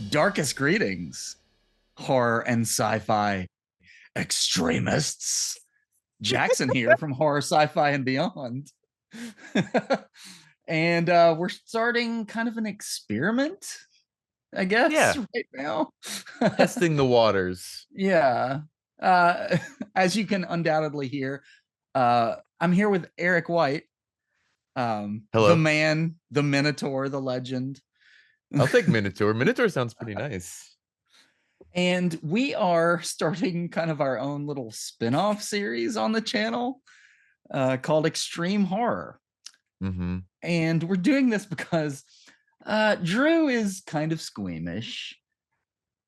Darkest greetings, horror and sci-fi extremists. Jackson here from Horror, Sci-Fi, and Beyond. And we're starting kind of an experiment, I guess, right now. Testing the waters. Yeah. As you can undoubtedly hear, I'm here with Eric White. Hello. The man, the Minotaur, the legend. I'll take Minotaur. Minotaur sounds pretty nice. And we are starting kind of our own little spin-off series on the channel called Extreme Horror. Mm-hmm. And we're doing this because Drew is kind of squeamish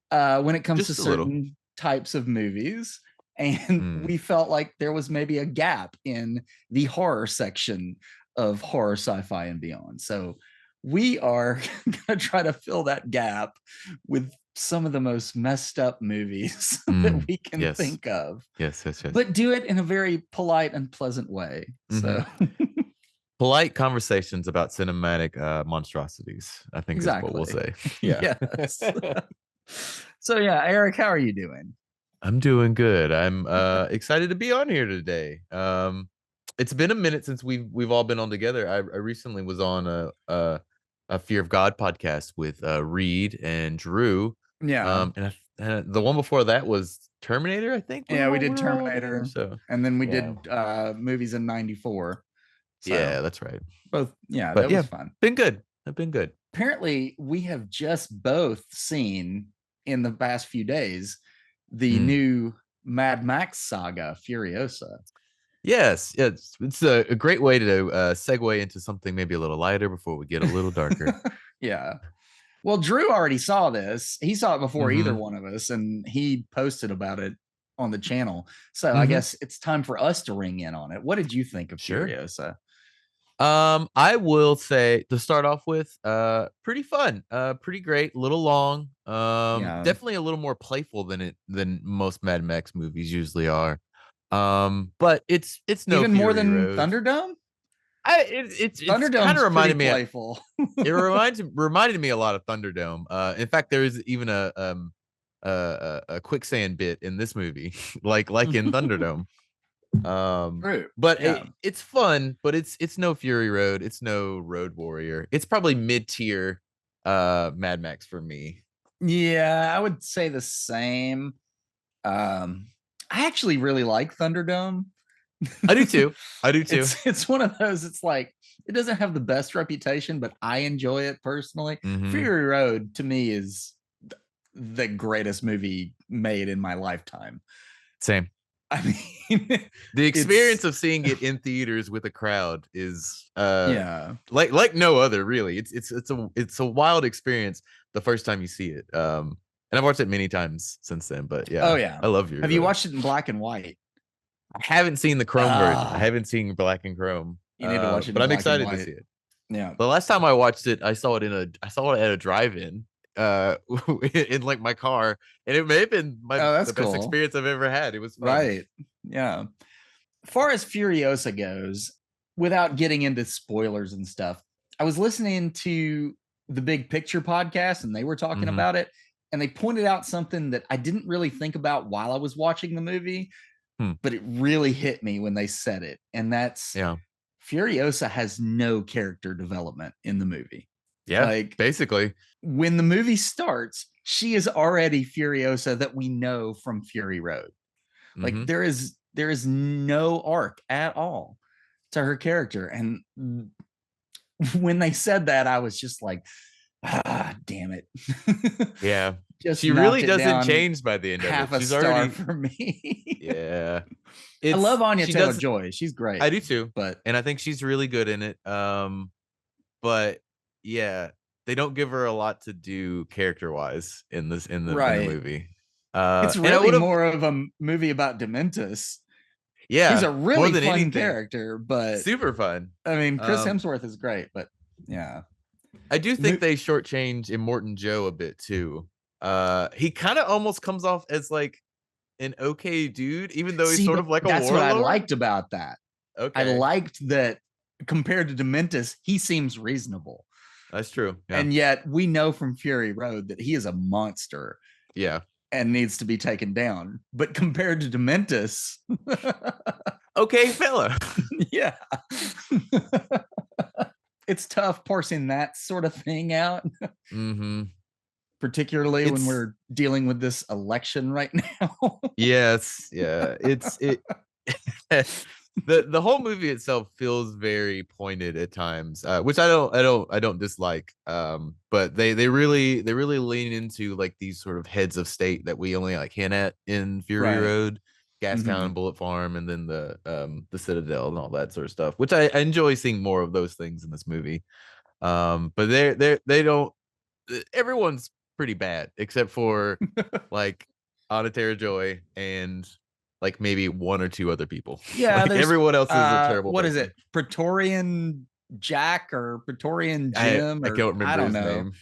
when it comes to certain types of movies. And we felt like there was maybe a gap in the horror section of Horror, Sci-Fi, and Beyond. So we are going to try to fill that gap with some of the most messed up movies that we can think of. Yes. But do it in a very polite and pleasant way. So polite conversations about cinematic monstrosities, I think is what we'll say. Yeah. Yes. So yeah, Eric, how are you doing? I'm doing good. I'm excited to be on here today. It's been a minute since we've all been on together. I recently was on a Fear of God podcast with Reed and Drew. Yeah. And the one before that was Terminator, I think. Yeah, we did Terminator. And then we did movies in '94. So, yeah, that's right. Both. Yeah, that was fun. Been good. I've been good. Apparently, we have just both seen in the past few days the new Mad Max saga, Furiosa. Yes, it's a great way to segue into something maybe a little lighter before we get a little darker. Yeah. Well, Drew already saw this. He saw it before either one of us, and he posted about it on the channel. So I guess it's time for us to ring in on it. What did you think of Furiosa? I will say, to start off with, pretty fun, pretty great, a little long, definitely a little more playful than most Mad Max movies usually are. But it's no even more than Road. Thunderdome. It's kind of reminded me playful. It reminded me a lot of Thunderdome. In fact, there is even a quicksand bit in this movie, like in Thunderdome. But it's fun, but it's no Fury Road, it's no Road Warrior. It's probably mid-tier Mad Max for me. Yeah, I would say the same. I actually really like Thunderdome. I do too. It's one of those, it's like, it doesn't have the best reputation, but I enjoy it personally. Fury Road to me is the greatest movie made in my lifetime. Same. I mean, the experience of seeing it in theaters with a crowd is like no other, really. It's a wild experience the first time you see it. And I've watched it many times since then, but I love you. Have you watched it in black and white? I haven't seen the chrome version. I haven't seen black and chrome. You need to watch it, but I'm excited to see it. Yeah. The last time I watched it, I saw it at a drive-in in like my car, and it may have been the best experience I've ever had. It was fun. Right. Yeah. As far as Furiosa goes, without getting into spoilers and stuff, I was listening to the Big Picture podcast, and they were talking about it, and they pointed out something that I didn't really think about while I was watching the movie, but it really hit me when they said it. And that's Furiosa has no character development in the movie. Yeah, like basically when the movie starts, she is already Furiosa that we know from Fury Road. Like there is no arc at all to her character. And when they said that, I was just like, damn it. Yeah. She really doesn't change by the end of it. She's already for me. Yeah. I love Anya Taylor-Joy. She's great. I do too. And I think she's really good in it. But yeah, they don't give her a lot to do character-wise in the movie. It's really more of a movie about Dementus. Yeah, he's a really fun character, but super fun. I mean, Chris Hemsworth is great, but yeah, I do think they shortchange Immortan Joe a bit too. He kind of almost comes off as like an okay dude, even though he's sort of like a warlord. That's what I liked about that. Okay, I liked that compared to Dementus, he seems reasonable. That's true. Yeah. And yet we know from Fury Road that he is a monster. Yeah. And needs to be taken down. But compared to Dementus, okay, fella. Yeah. It's tough parsing that sort of thing out. Particularly when we're dealing with this election right now. Yes. Yeah. The whole movie itself feels very pointed at times, which I don't dislike. But they really lean into like these sort of heads of state that we only like hint at in Fury Road, Gastown, and Bullet Farm, and then the Citadel and all that sort of stuff, which I enjoy seeing more of those things in this movie. But they don't. Everyone's pretty bad except for like Anna Taylor-Joy and like maybe one or two other people. Yeah, like everyone else is a terrible. What person. Is it? Praetorian Jack or Praetorian Jim? I can't remember his name.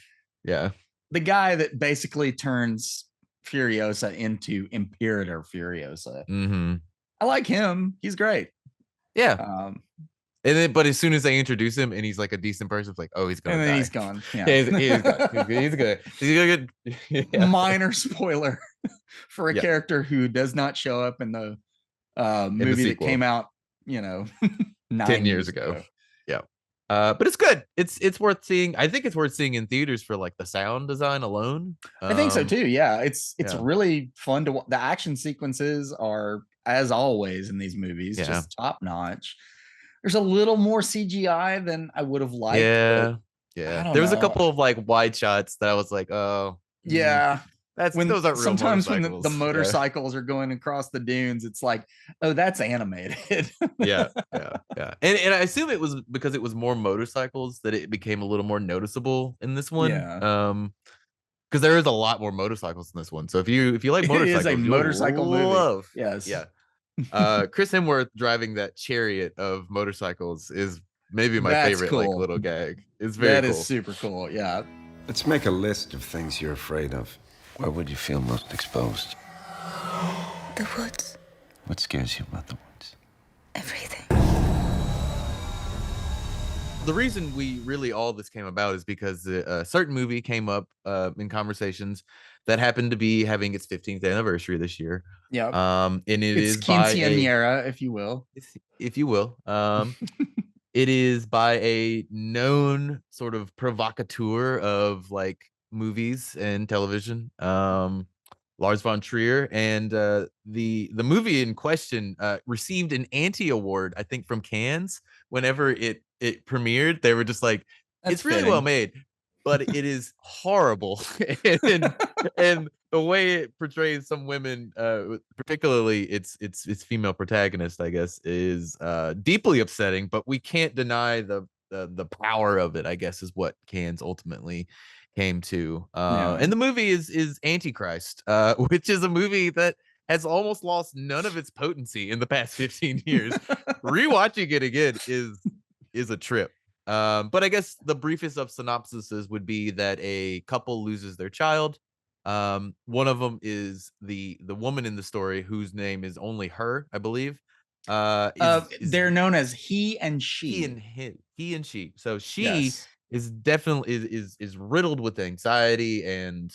Yeah, the guy that basically turns Furiosa into Imperator Furiosa. I like him. He's great. Yeah. And then, but as soon as they introduce him and he's like a decent person, it's like, oh, he's gonna die. He's gone. Yeah, he's gone. He's good. He's gonna get minor spoiler for a character who does not show up in the movie that came out, 10 years ago. Yeah. But it's good. It's worth seeing. I think it's worth seeing in theaters for like the sound design alone. I think so too. Yeah, it's really fun to. The action sequences are, as always in these movies, just top notch. There's a little more CGI than I would have liked. Yeah. There was a couple of like wide shots that I was like, oh, yeah. Those aren't real sometimes when the motorcycles are going across the dunes, it's like, oh, that's animated. yeah. And I assume it was because it was more motorcycles that it became a little more noticeable in this one. Yeah. Because there is a lot more motorcycles in this one. So if you like motorcycles, it is a motorcycle movie. Yes. Yeah. Chris Hemsworth driving that chariot of motorcycles is maybe my favorite like little gag. It's very cool. That is super cool. Yeah. Let's make a list of things you're afraid of. Where would you feel most exposed? The woods. What scares you about the woods? Everything. The reason all this came about is because a certain movie came up in conversations that happened to be having its 15th anniversary this year. Yeah. And it's quinceañera, if you will. It is by a known sort of provocateur of like movies and television, Lars Von Trier, and the movie in question received an anti-award, I think, from Cannes whenever it premiered. They were just like, it's really well made, but it is horrible. and the way it portrays some women, particularly its female protagonist, I guess, is deeply upsetting. But we can't deny the power of it, I guess, is what Cannes ultimately came to. And the movie is Antichrist, which is a movie that has almost lost none of its potency in the past 15 years. Rewatching it again is a trip. But I guess the briefest of synopsises would be that a couple loses their child. One of them is the woman in the story whose name is only her, I believe. They're known as he and she. He and she. So she is definitely is riddled with anxiety and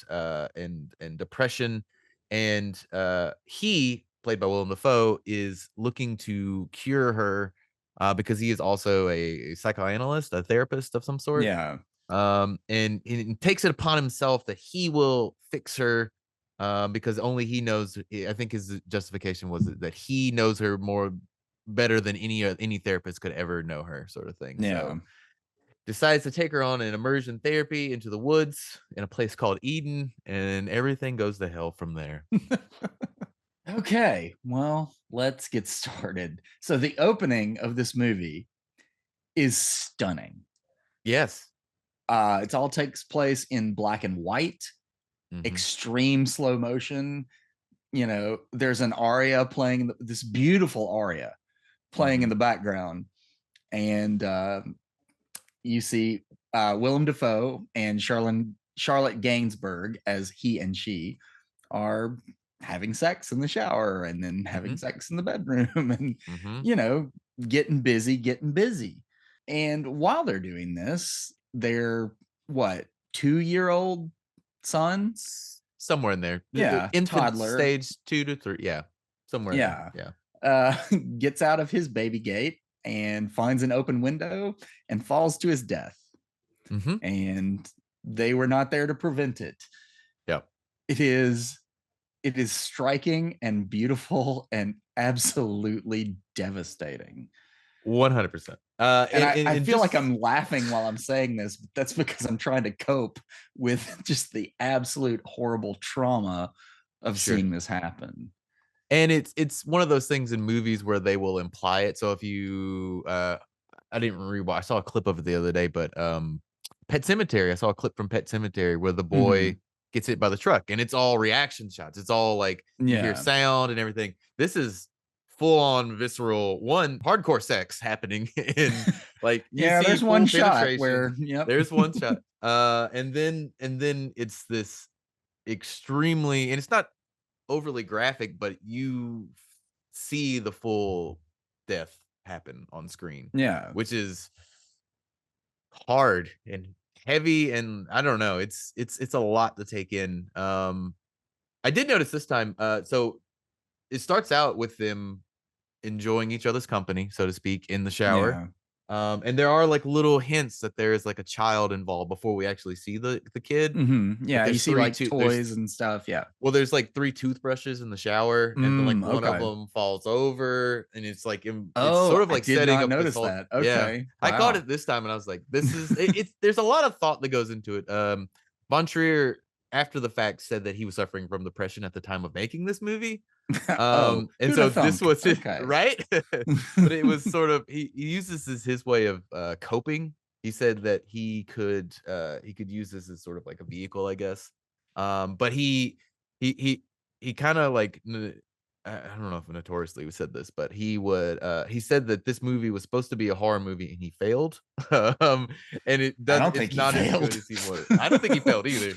depression, and he, played by Willem Dafoe, is looking to cure her because he is also a psychoanalyst, a therapist of some sort. Yeah. And takes it upon himself that he will fix her because only he knows. I think his justification was that he knows her better than any therapist could ever know her, sort of thing. Yeah. So decides to take her on an immersion therapy into the woods in a place called Eden, and everything goes to hell from there. Okay, well, let's get started. So the opening of this movie is stunning. Yes. It all takes place in black and white, extreme slow motion. you know, there's an aria playing, this beautiful aria playing in the background, and you see Willem Dafoe and Charlotte Gainsbourg as he and she are having sex in the shower and then having sex in the bedroom and you know, getting busy. And while they're doing this, their what, 2-year-old sons, somewhere in there, infant toddler stage 2 to 3, somewhere gets out of his baby gate and finds an open window and falls to his death. And they were not there to prevent it. It is striking and beautiful and absolutely devastating. 100%. And I feel like I'm laughing while I'm saying this, but that's because I'm trying to cope with just the absolute horrible trauma of seeing this happen. And it's one of those things in movies where they will imply it. So if you I didn't rewatch, I saw a clip of it the other day, but Pet Sematary, I saw a clip from Pet Sematary where the boy gets hit by the truck, and it's all reaction shots. It's all like you hear sound and everything. This is full on visceral, hardcore sex happening in like there's one shot where there's one shot. And then it's this extremely, and it's not overly graphic, but you see the full death happen on screen. Which is hard and heavy, and I don't know, it's a lot to take in. I did notice this time, so it starts out with them enjoying each other's company, so to speak, in the shower. And there are like little hints that there is like a child involved before we actually see the kid. You see like toys and stuff. Well, there's like 3 toothbrushes in the shower, and then like one of them falls over, and it's like it's sort of like setting up this whole, that. Okay. I caught it this time, and I was like, this is it's there's a lot of thought that goes into it. Von Trier, after the fact, said that he was suffering from depression at the time of making this movie. And so this was right. But it was sort of, he uses this as his way of coping. He said that he could use this as sort of like a vehicle, I guess. But he kind of like, I don't know if notoriously said this, but he said that this movie was supposed to be a horror movie and he failed. And it's not as good as he was. I don't think he failed either.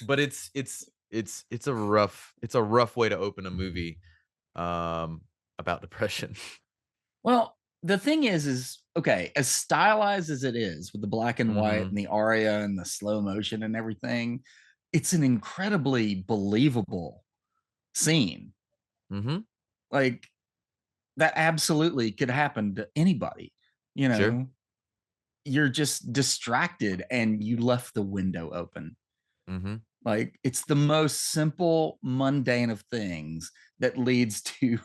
But it's a rough way to open a movie about depression. Well, the thing is okay, as stylized as it is with the black and white and the aria and the slow motion and everything, it's an incredibly believable scene. Like, that absolutely could happen to anybody, you know. You're just distracted and you left the window open. Like, it's the most simple, mundane of things that leads to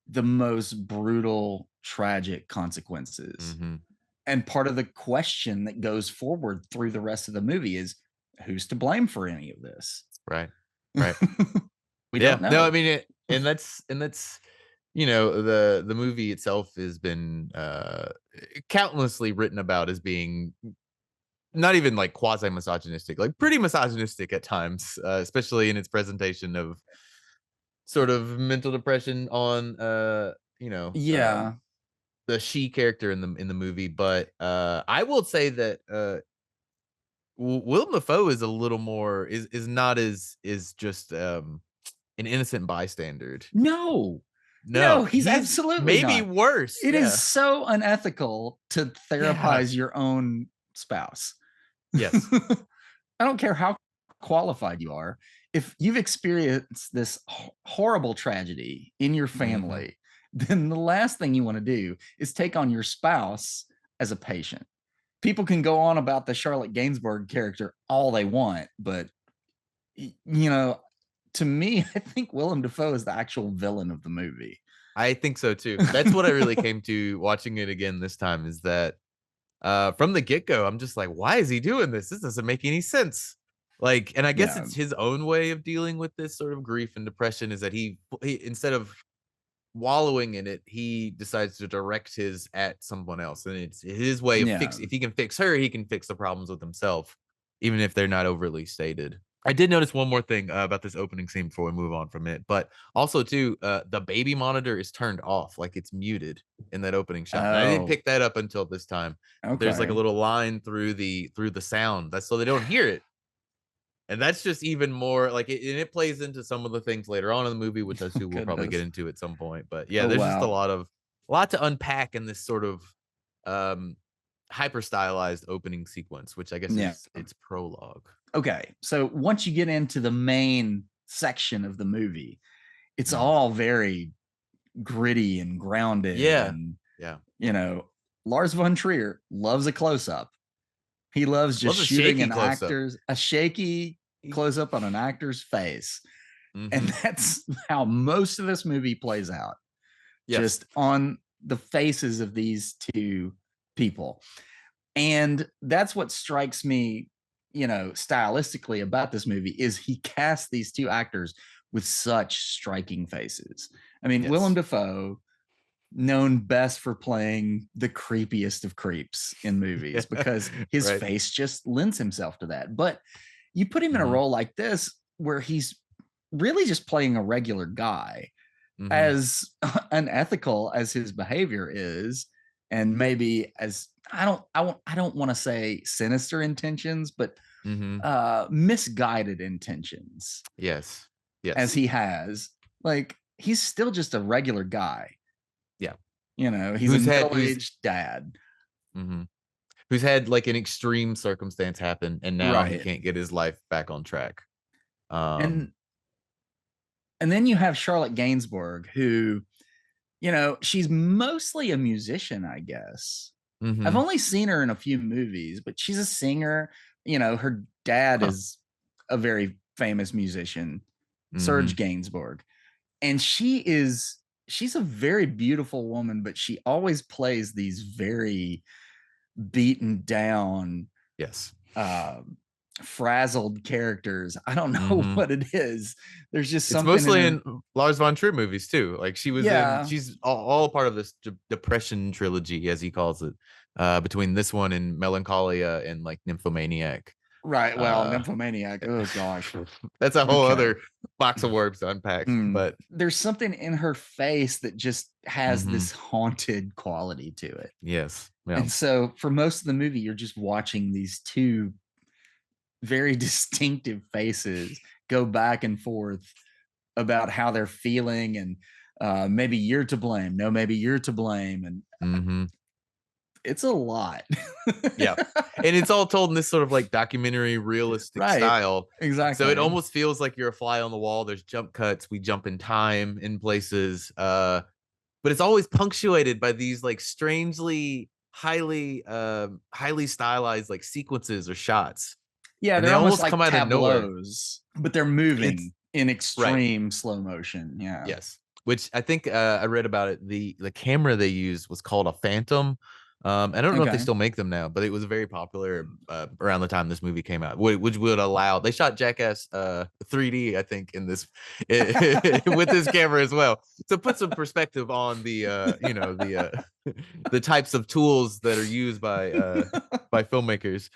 the most brutal, tragic consequences. And part of the question that goes forward through the rest of the movie is, who's to blame for any of this? Right. We don't know. No, I mean, and that's you know, the movie itself has been countlessly written about as being not even like quasi misogynistic, like pretty misogynistic at times, especially in its presentation of sort of mental depression on the she character in the movie. But I will say that Willem Dafoe is a little more is not as just an innocent bystander. No, he's absolutely maybe not. worse. It is so unethical to therapize your own spouse. Yes. I don't care how qualified you are. If you've experienced this horrible tragedy in your family, then the last thing you want to do is take on your spouse as a patient. People can go on about the Charlotte Gainsbourg character all they want, but you know, to me, I think Willem Dafoe is the actual villain of the movie. I think so too. That's what I really came to watching it again this time, is that from the get-go, I'm just like, why is he doing this? This doesn't make any sense. Like, and I guess it's his own way of dealing with this sort of grief and depression, is that he instead of wallowing in it, he decides to direct his at someone else, and it's his way of if he can fix her, he can fix the problems with himself, even if they're not overly stated. I did notice one more thing about this opening scene before we move on from it, but also too, the baby monitor is turned off, like it's muted in that opening shot. And I didn't pick that up until this time. There's like a little line through the sound, that's so they don't hear it. And that's just even more like it, and it plays into some of the things later on in the movie, which I too we'll probably get into at some point. But yeah, there's just a lot to unpack in this sort of hyper stylized opening sequence, which I guess is its prologue. Okay, so once you get into the main section of the movie, it's all very gritty and grounded. And, you know, Lars Von Trier loves a close-up. He loves just shooting an actor's a shaky close-up on an actor's face. And that's how most of this movie plays out. Just on the faces of these two people. And that's what strikes me, you know, stylistically about this movie is he cast these two actors with such striking faces. I mean, Willem Dafoe, known best for playing the creepiest of creeps in movies because his face just lends himself to that. But you put him in a role like this where he's really just playing a regular guy, as unethical as his behavior is, and maybe as I don't want to say sinister intentions, but misguided intentions. Yes. As he has, like, he's still just a regular guy. Yeah. You know, he's a middle-aged dad. Who's had like an extreme circumstance happen, and now he can't get his life back on track. And then you have Charlotte Gainsbourg, who, you know, she's mostly a musician, I guess. I've only seen her in a few movies, but she's a singer. You know, her dad is a very famous musician, Serge Gainsbourg. And she's a very beautiful woman, but she always plays these very beaten down, frazzled characters. I don't know what it is. There's just something. It's mostly in Lars Von Trier movies too. Like she was in, she's all part of this depression trilogy, as he calls it, between this one and Melancholia and like Nymphomaniac. Right. Well, Nymphomaniac. Oh gosh, that's a whole other box of worms to unpack. But there's something in her face that just has this haunted quality to it. Yes. And so for most of the movie, you're just watching these two very distinctive faces go back and forth about how they're feeling, and maybe you're to blame. No, maybe you're to blame. And it's a lot. And it's all told in this sort of like documentary realistic style. Exactly. So it almost feels like you're a fly on the wall. There's jump cuts, we jump in time in places, but it's always punctuated by these like strangely highly stylized like sequences or shots. And they almost come out of nowhere, but they're moving in extreme slow motion. Which I think I read about it. The camera they used was called a Phantom. I don't know if they still make them now, but it was very popular around the time this movie came out, which would allow. They shot Jackass 3D, I think, in this with this camera as well. So put some perspective on the the types of tools that are used by filmmakers.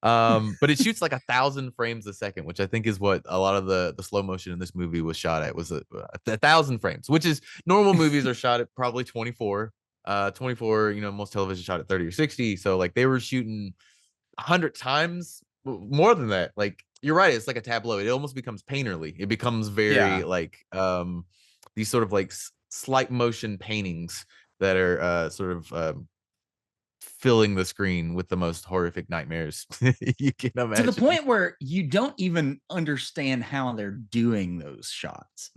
But it shoots like 1,000 frames a second, which I think is what a lot of the slow motion in this movie was shot at, was 1,000 frames, which is normal movies are shot at probably 24. 24, you know, most television shot at 30 or 60. So like they were shooting 100 times more than that. Like you're right, it's like a tableau. It almost becomes painterly. It becomes very like these sort of like slight motion paintings that are sort of filling the screen with the most horrific nightmares you can imagine. To the point where you don't even understand how they're doing those shots.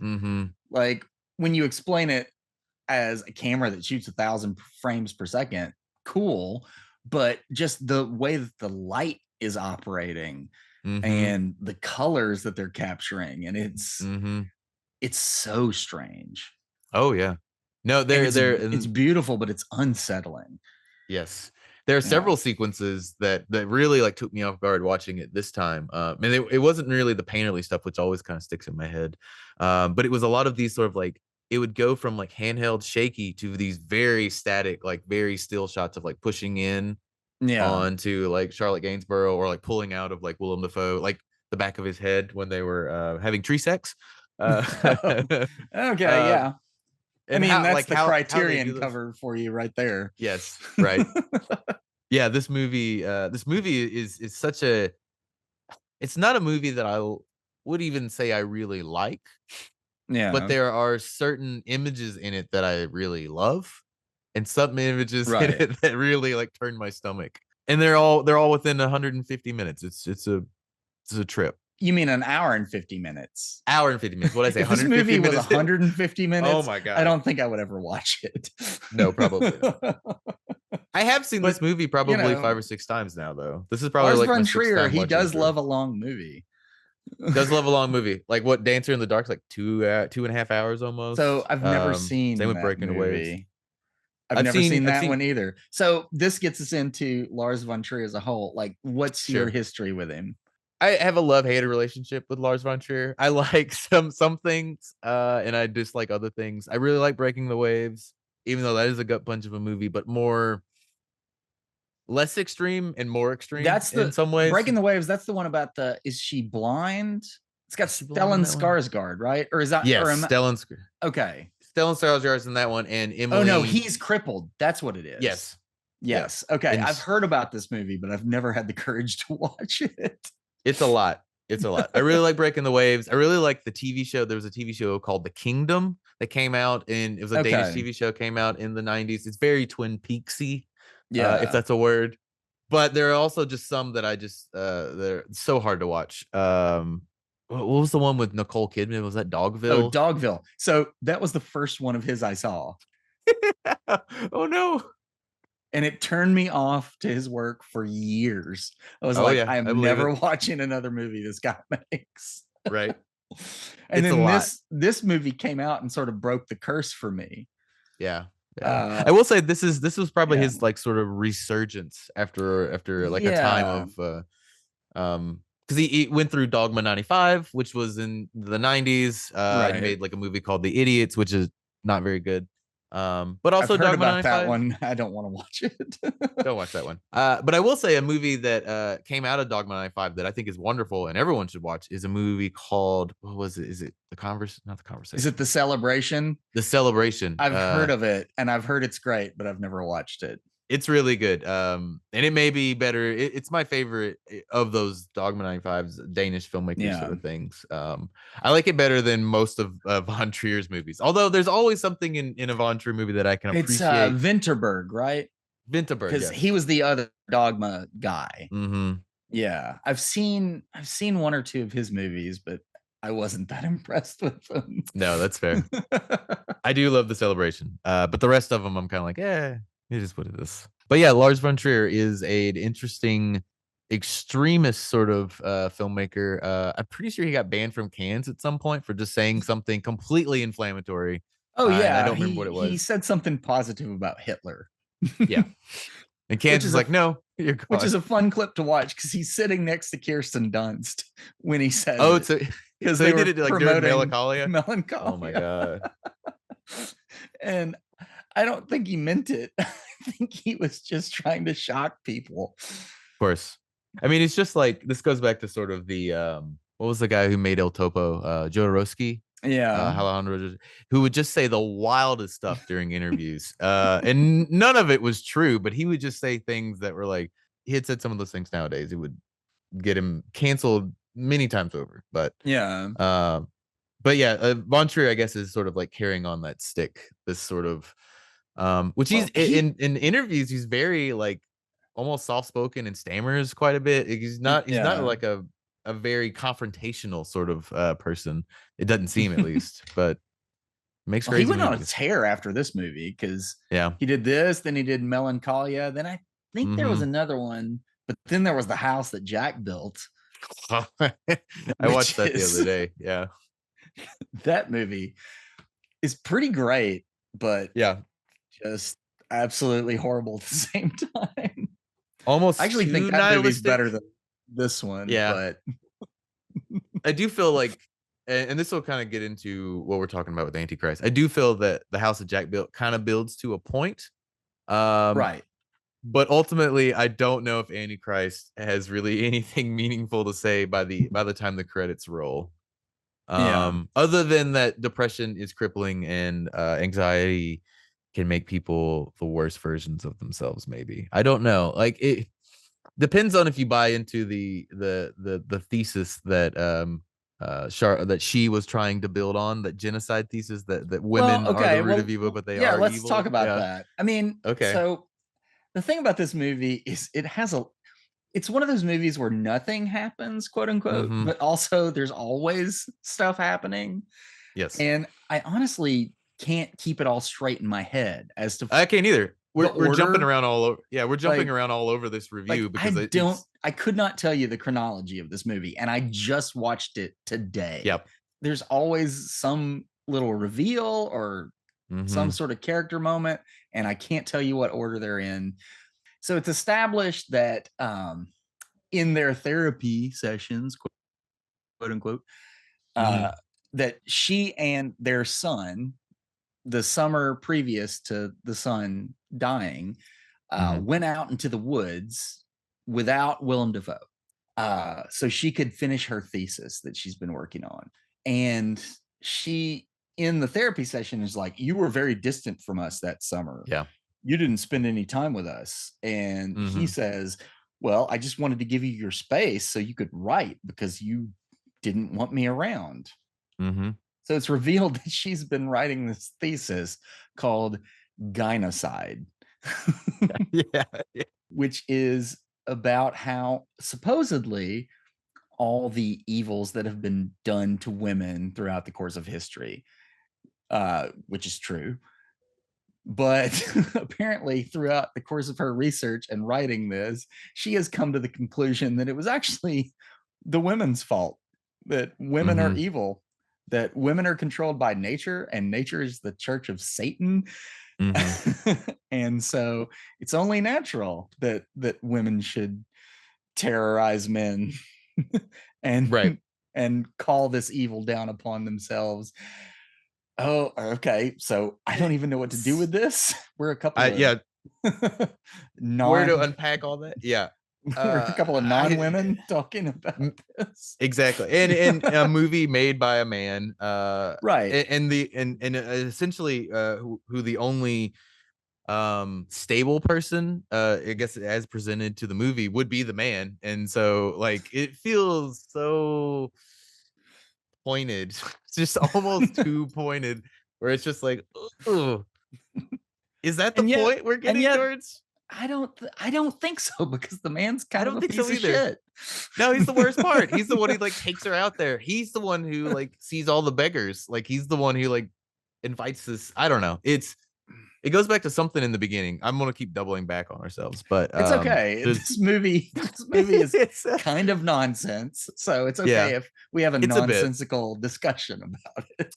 Like when you explain it as a camera that shoots 1,000 frames per second, cool, but just the way that the light is operating and the colors that they're capturing, and it's so strange. Oh yeah, no, it's beautiful, but it's unsettling. Yes, there are several sequences that really like took me off guard watching it this time. And it wasn't really the painterly stuff, which always kind of sticks in my head, but it was a lot of these sort of like, it would go from like handheld shaky to these very static, like very still shots of like pushing in onto like Charlotte Gainsborough, or like pulling out of like Willem Dafoe. Like the back of his head when they were having tree sex. Okay, yeah. And that's the Criterion cover for you right there. Yes, right. Yeah, this movie is such a. It's not a movie that I would even say I really like. Yeah, but there are certain images in it that I really love, and some images in it that really like turn my stomach. And they're all within 150 minutes. It's a trip. You mean an hour and 50 minutes? Hour and 50 minutes. What did I say? If this movie was 150 minutes, oh my god, I don't think I would ever watch it. No, probably not. I have seen this movie probably 5 or 6 times now, though. This is probably Lars like Von Trier. He does love a long movie. Does love a long movie. Like what, Dancer in the Dark's like 2.5 hours almost. So I've never seen same with Breaking the Waves. I've never seen that one either. So this gets us into Lars Von Trier as a whole. Like, what's your history with him? I have a love-hate relationship with Lars Von Trier. I like some things, and I dislike other things. I really like Breaking the Waves, even though that is a gut punch of a movie, but less extreme and more extreme. That's in some ways. Breaking the Waves. That's the one about is she blind? It's got Stellan Skarsgård, right? Or is that? Yes, Stellan. Okay, Stellan Skarsgård's in that one, and Emily. Oh no, he's crippled. That's what it is. Yes. Okay, I've heard about this movie, but I've never had the courage to watch it. It's a lot. I really like Breaking the Waves. I really like the TV show. There was a TV show called The Kingdom that came out, and it was a Danish TV show, came out in the 90s. It's very Twin Peaksy, if that's a word. But there are also just some that I just they're so hard to watch. What was the one with Nicole Kidman? Was that Dogville? Oh, Dogville. So that was the first one of his I saw. Oh no. And it turned me off to his work for years. I was I'm never watching another movie this guy makes. Right. And then this movie came out and sort of broke the curse for me. Yeah. I will say this was probably his like sort of resurgence after like a time of because he went through Dogma 95, which was in the 90s. He made like a movie called The Idiots, which is not very good. But also I've heard Dogma about 95. that one. I don't want to watch it. Don't watch that one. But I will say a movie that came out of Dogma 95 that I think is wonderful and everyone should watch is a movie called, what was it? Is it The Conversation? Not The Conversation. Is it The Celebration? The Celebration. I've heard of it and I've heard it's great, but I've never watched it. It's really good. And it may be better. It's my favorite of those Dogma 95's Danish filmmakers sort of things. I like it better than most of Von Trier's movies. Although there's always something in a Von Trier movie that I can appreciate. It's Vinterberg, right? Vinterberg, because he was the other Dogma guy. Mm-hmm. Yeah, I've seen one or two of his movies, but I wasn't that impressed with them. No, that's fair. I do love The Celebration, but the rest of them I'm kind of like, it is what it is. But yeah, Lars Von Trier is an interesting extremist sort of filmmaker. I'm pretty sure he got banned from Cannes at some point for just saying something completely inflammatory. Oh yeah, I don't remember what it was. He said something positive about Hitler. Yeah, and Cannes is like, no, you're gone. Which is a fun clip to watch because he's sitting next to Kirsten Dunst when he said, "Oh, because they did it like during Melancholia." Melancholia. Oh my god! And I don't think he meant it. I think he was just trying to shock people. Of course. I mean, it's just like, this goes back to sort of the, what was the guy who made El Topo? Jodorowsky? Yeah. Alejandro, who would just say the wildest stuff during interviews. And none of it was true, but he would just say things that were like, he had said some of those things nowadays. It would get him canceled many times over. But yeah. Von Trier, I guess, is sort of like carrying on that stick, this sort of, which he's in interviews, he's very like almost soft-spoken and stammers quite a bit. He's not like a very confrontational sort of person. It doesn't seem, at least, but makes crazy. He went movies. on a tear after this movie because he did this, then he did Melancholia, then I think there was another one, but then there was the house that Jack built. I watched that the other day. Yeah, that movie is pretty great, but just absolutely horrible at the same time. Almost, I actually think that movie's better than this one. Yeah, but I do feel like, and this will kind of get into what we're talking about with Antichrist. I do feel that the house that Jack built kind of builds to a point, right? But ultimately, I don't know if Antichrist has really anything meaningful to say by the time the credits roll. Other than that depression is crippling and anxiety can make people the worst versions of themselves. Maybe, I don't know. Like, it depends on if you buy into the thesis that that she was trying to build on, that genocide thesis, that women are the root of evil, but they are let's evil. talk about that. I mean, okay. So the thing about this movie is it's one of those movies where nothing happens, quote unquote, but also there's always stuff happening. Yes. And I honestly can't keep it all straight in my head as to I can't either. We're jumping around all over. Yeah, we're jumping around all over this review because I could not tell you the chronology of this movie, and I just watched it today. Yep. There's always some little reveal or some sort of character moment, and I can't tell you what order they're in. So it's established that in their therapy sessions, quote unquote, that she and their son, the summer previous to the son dying, went out into the woods without Willem Dafoe, so she could finish her thesis that she's been working on. And she, in the therapy session, is like, "You were very distant from us that summer. Yeah, you didn't spend any time with us." And he says, "Well, I just wanted to give you your space so you could write because you didn't want me around." So it's revealed that she's been writing this thesis called Gynocide, which is about how supposedly all the evils that have been done to women throughout the course of history, which is true. But apparently throughout the course of her research and writing this, she has come to the conclusion that it was actually the women's fault, that women are evil, that women are controlled by nature, and nature is the church of Satan. And so it's only natural that women should terrorize men and call this evil down upon themselves. Oh, okay. So I don't even know what to do with this. We're a couple of where to unpack all that. We're a couple of non-women talking about this. Exactly. And a movie made by a man, right. And essentially who the only stable person, I guess, as presented to the movie, would be the man. And so, like, it feels so pointed. It's just almost too pointed, where it's just like, oh, is that the point we're getting towards? I don't think so, because the man's kind of a piece of shit. No, he's the worst part. He's the one who like takes her out there. He's the one who like sees all the beggars. Like, he's the one who like invites this. I don't know. It goes back to something in the beginning. I'm gonna keep doubling back on ourselves, but it's okay. This movie is kind of nonsense, so it's okay if we have a nonsensical discussion about it.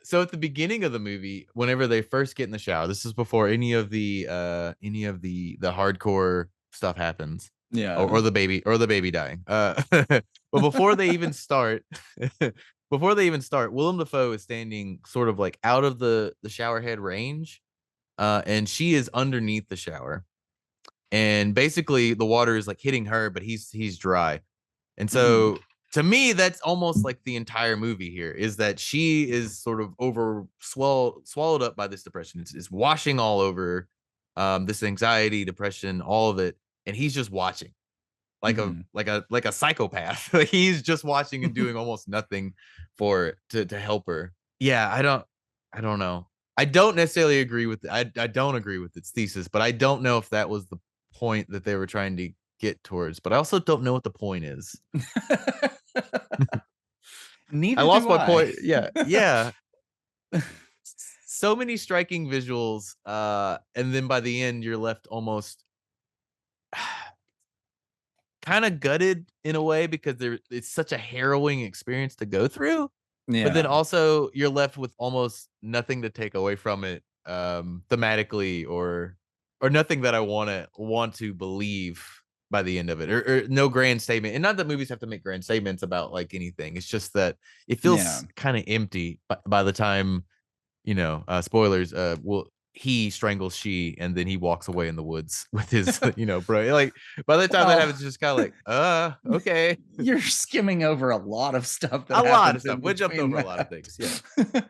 So at the beginning of the movie, whenever they first get in the shower, this is before any of the hardcore stuff happens. Or the baby dying. But before they even start, Willem Dafoe is standing sort of like out of the shower head range, and she is underneath the shower, and basically the water is like hitting her, but he's dry. And so to me, that's almost like the entire movie here, is that she is sort of swallowed up by this depression. It's washing all over, this anxiety, depression, all of it, and he's just watching like a psychopath. He's just watching and doing almost nothing to help her. Yeah, I don't know. I don't necessarily agree with I don't agree with its thesis, but I don't know if that was the point that they were trying to get towards. But I also don't know what the point is. Neither I lost my point. Yeah. So many striking visuals, and then by the end you're left almost kind of gutted in a way, because it's such a harrowing experience to go through. But then also you're left with almost nothing to take away from it, thematically, or nothing that I want to believe by the end of it, or no grand statement. And not that movies have to make grand statements about like anything. It's just that it feels kind of empty by the time, spoilers, he strangles she, and then he walks away in the woods with his, bro. Like by the time that happens, it's just kind of like, okay. You're skimming over a lot of stuff. A lot of stuff. We jumped over a lot of things. Yeah.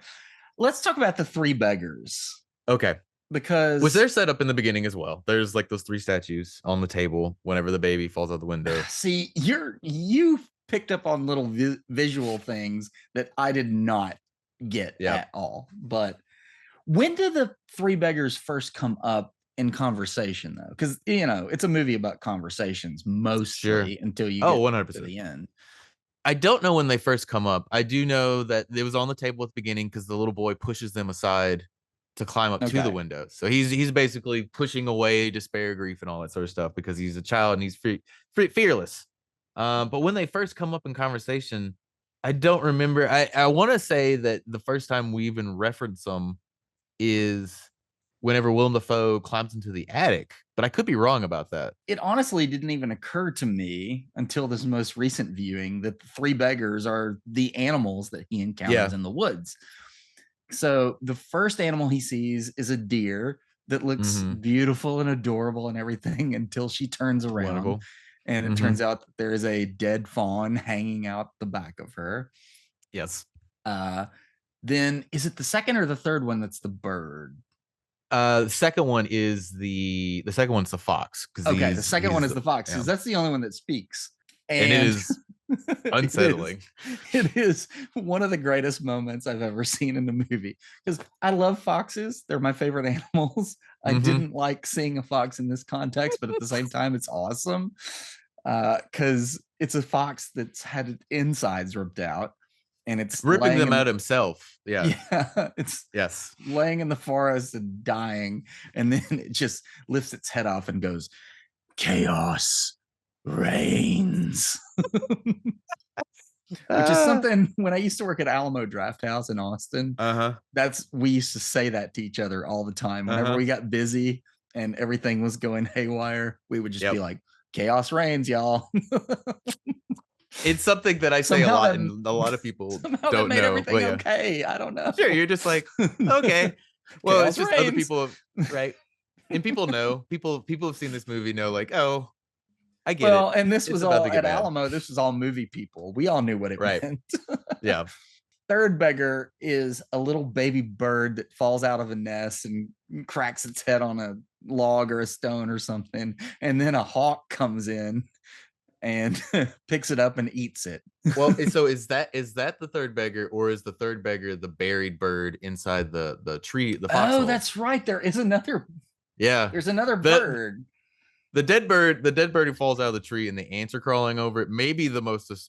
Let's talk about the three beggars. Okay. Because was there set up in the beginning as well? There's like those three statues on the table whenever the baby falls out the window. See, you picked up on little visual things that I did not get at all. But when did the three beggars first come up in conversation, though? Because it's a movie about conversations mostly until you get 100% to the end. I don't know when they first come up. I do know that it was on the table at the beginning because the little boy pushes them aside to climb up to the window. So he's basically pushing away despair, grief, and all that sort of stuff because he's a child and he's fearless. But when they first come up in conversation, I don't remember. I want to say that the first time we even reference them is whenever Willem Dafoe climbs into the attic, but I could be wrong about that. It honestly didn't even occur to me until this most recent viewing that the three beggars are the animals that he encounters in the woods. So the first animal he sees is a deer that looks beautiful and adorable and everything until she turns around. Wonderful. And it turns out that there is a dead fawn hanging out the back of her. Yes. Then is it the second or the third one that's the bird? The second one is the second one's the fox. Okay, the second one is the fox because that's the only one that speaks. And it is unsettling. It is one of the greatest moments I've ever seen in the movie because I love foxes. They're my favorite animals. I didn't like seeing a fox in this context, but at the same time, it's awesome because it's a fox that's had its insides ripped out and it's ripping them out himself. Yeah. It's yes, laying in the forest and dying, and then it just lifts its head off and goes, "Chaos reigns." Which is something when I used to work at Alamo Draft House in Austin. We used to say that to each other all the time. Whenever we got busy and everything was going haywire, we would just be like, "Chaos reigns, y'all." It's something that I say a lot, and a lot of people don't know. Everything okay, I don't know. Sure, you're just like, okay. Well, Chaos it's just reigns. Other people, right? And people know. People have seen this movie know, like, oh, I get it. Well, and this was all at Alamo. This was all movie people. We all knew what it meant. Yeah. Third beggar is a little baby bird that falls out of a nest and cracks its head on a log or a stone or something, and then a hawk comes in and picks it up and eats it. Well, so is that the third beggar, or is the third beggar the buried bird inside the tree, the foxhole? Oh, that's right. There is another. Yeah, there's another bird. The dead bird who falls out of the tree and the ants are crawling over it. Maybe the most it's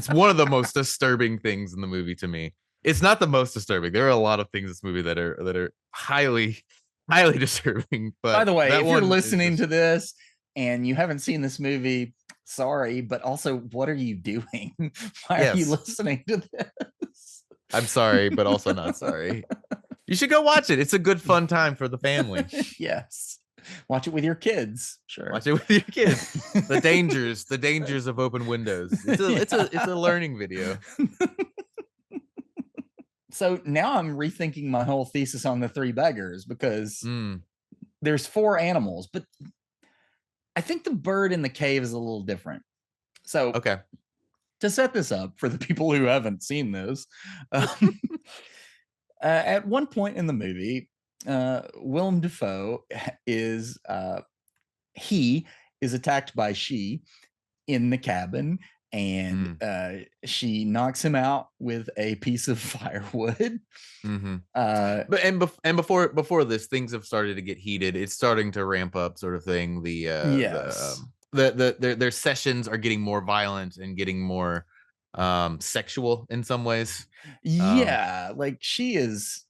one of the most disturbing things in the movie to me. It's not the most disturbing. There are a lot of things in this movie that are highly, highly disturbing. But by the way, if you're listening to this and you haven't seen this movie, sorry, but also, what are you doing? Why are you listening to this? I'm sorry, but also not sorry. You should go watch it. It's a good, fun time for the family. Yes. Watch it with your kids. Sure. Watch it with your kids. The dangers of open windows. It's a learning video. So now I'm rethinking my whole thesis on the three beggars because there's four animals, but I think the bird in the cave is a little different. So to set this up for the people who haven't seen this, at one point in the movie, Willem Dafoe is attacked by she in the cabin, and she knocks him out with a piece of firewood. But before this, things have started to get heated. It's starting to ramp up, sort of thing. Their sessions are getting more violent and getting more sexual in some ways. Like she is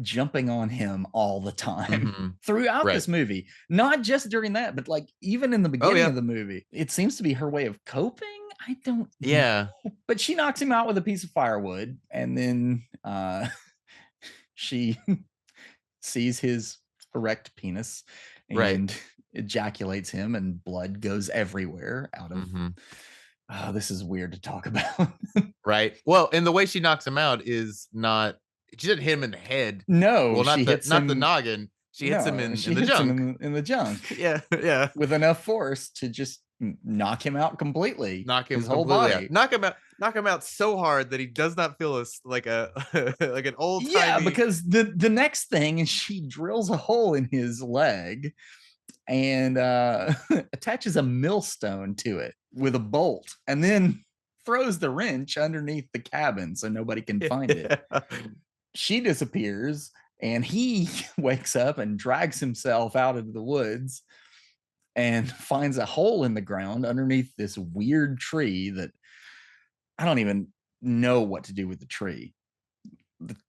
jumping on him all the time throughout this movie, not just during that, but like even in the beginning of the movie. It seems to be her way of coping. I don't know. But she knocks him out with a piece of firewood, and then she sees his erect penis and ejaculates him, and blood goes everywhere out of this is weird to talk about. Right. Well, and the way she knocks him out is not she didn't hit him in the head. No, well, not the noggin. She hits him in the junk. In the junk. yeah. With enough force to just knock him out completely. Knock him his whole body. Out. Knock him out so hard that he does not feel like an old timey. Yeah, because the next thing is she drills a hole in his leg and attaches a millstone to it with a bolt, and then throws the wrench underneath the cabin so nobody can find it. She disappears, and he wakes up and drags himself out into the woods and finds a hole in the ground underneath this weird tree that I don't even know what to do with the tree.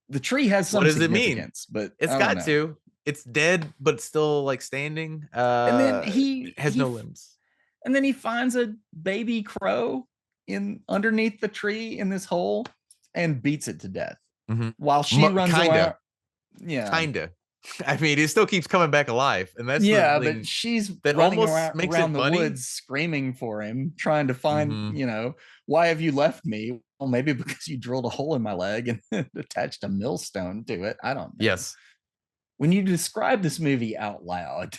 The tree has some significance, but it's got to. It's dead, but still like standing. And then he has no limbs. And then he finds a baby crow underneath the tree in this hole and beats it to death while she runs around. Yeah, kinda. I mean, it still keeps coming back alive, and that's but she's running around the woods screaming for him, trying to find, why have you left me? Well, maybe because you drilled a hole in my leg and attached a millstone to it. I don't know. Yes. When you describe this movie out loud,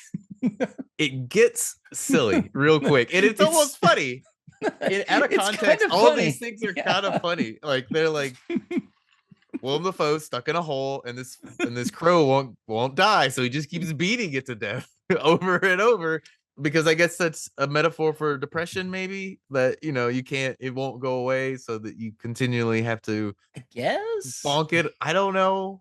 it gets silly real quick, and it's almost funny. Out of context, all these things are kind of funny. Like they're like, Willem Dafoe stuck in a hole, and this crow won't die, so he just keeps beating it to death over and over. Because I guess that's a metaphor for depression, maybe, that it won't go away, so that you continually have to, I guess, bonk it. I don't know.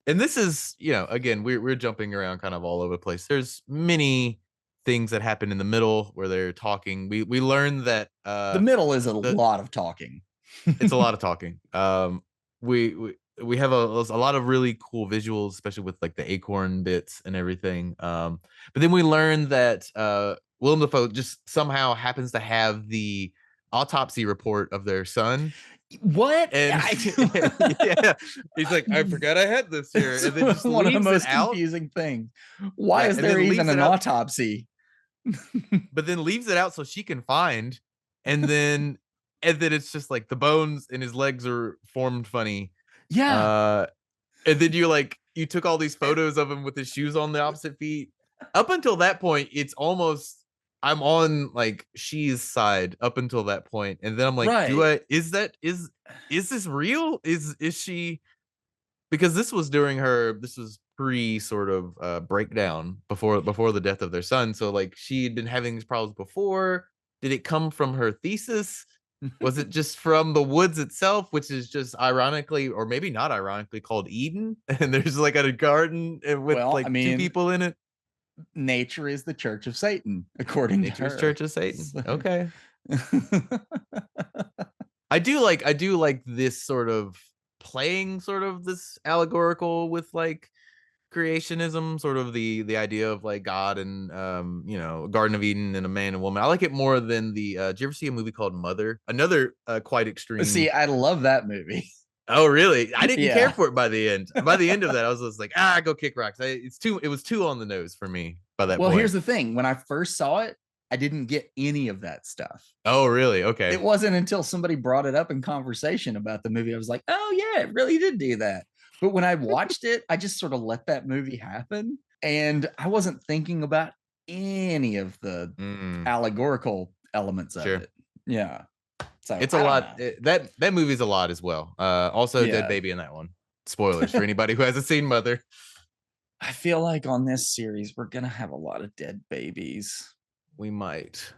And this is, again, we're jumping around kind of all over the place. There's many things that happen in the middle where they're talking. We learn that the middle is a lot of talking. It's a lot of talking. We have a lot of really cool visuals, especially with like the acorn bits and everything. But then we learn that Willem Dafoe just somehow happens to have the autopsy report of their son. What? And yeah, he's like, I forgot I had this here. And then just one of the most confusing things. Why is there even an autopsy? But then leaves it out so she can find, and then it's just like the bones in his legs are formed funny. Yeah. And then you took all these photos of him with his shoes on the opposite feet. Up until that point, it's almost I'm on like she's side up until that point, and then I'm like, is this real? Is she? Because this was pre sort of breakdown before the death of their son. So like she had been having these problems before. Did it come from her thesis? Was it just from the woods itself, which is just ironically, or maybe not ironically, called Eden? And there's like a garden with two people in it. Nature is the church of Satan, according to her. Church of Satan. Okay. I do like this sort of playing sort of this allegorical with like creationism, sort of the idea of like God and Garden of Eden and a man and woman. I like it more than the did you ever see a movie called Mother? Another quite extreme. See, I love that movie. Oh really? I didn't care for it by the end. By the end of that, I was just like, go kick rocks. It was too on the nose for me by that point. Well, here's the thing. When I first saw it, I didn't get any of that stuff. Oh, really? Okay. It wasn't until somebody brought it up in conversation about the movie, I was like, oh yeah, it really did do that. But when I watched it, I just sort of let that movie happen. And I wasn't thinking about any of the allegorical elements of it. Yeah. So it's a lot. That movie's a lot as well. Also dead baby in that one. Spoilers for anybody who hasn't seen Mother. I feel like on this series, we're going to have a lot of dead babies. We might.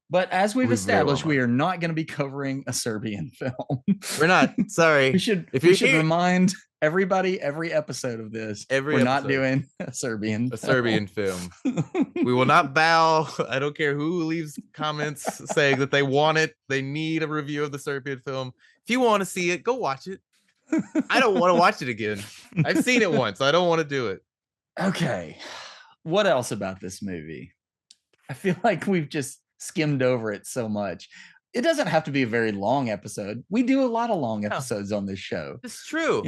But as we've established, we are not going to be covering a Serbian film. We're not. Sorry. we should remind everybody every episode of this. We're not doing a Serbian film. We will not bow. I don't care who leaves comments saying that they want it. They need a review of the Serbian film. If you want to see it, go watch it. I don't want to watch it again. I've seen it once. I don't want to do it. Okay. What else about this movie? I feel like we've just skimmed over it so much. It doesn't have to be a very long episode. We do a lot of long episodes on this show. It's true.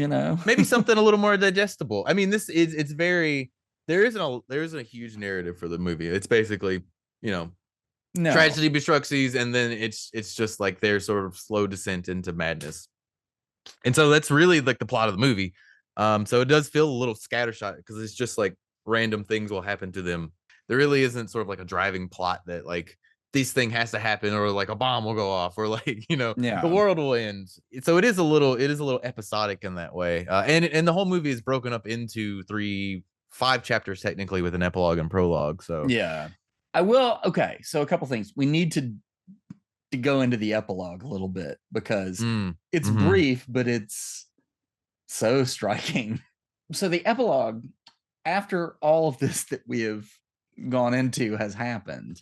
Maybe something a little more digestible. I mean, it's very, there isn't a huge narrative for the movie. It's basically, tragedy bestruck seas, and then it's just like their sort of slow descent into madness. And so that's really like the plot of the movie. So it does feel a little scattershot because it's just like random things will happen to them. There really isn't sort of like a driving plot that like this thing has to happen, or like a bomb will go off, or like, you know, the world will end. So it is a little episodic in that way. And the whole movie is broken up into 5 chapters technically, with an epilogue and prologue. So yeah, I will. Okay, so a couple things we need to go into the epilogue a little bit, because it's brief, but it's so striking. So the epilogue, after all of this that we have gone into has happened,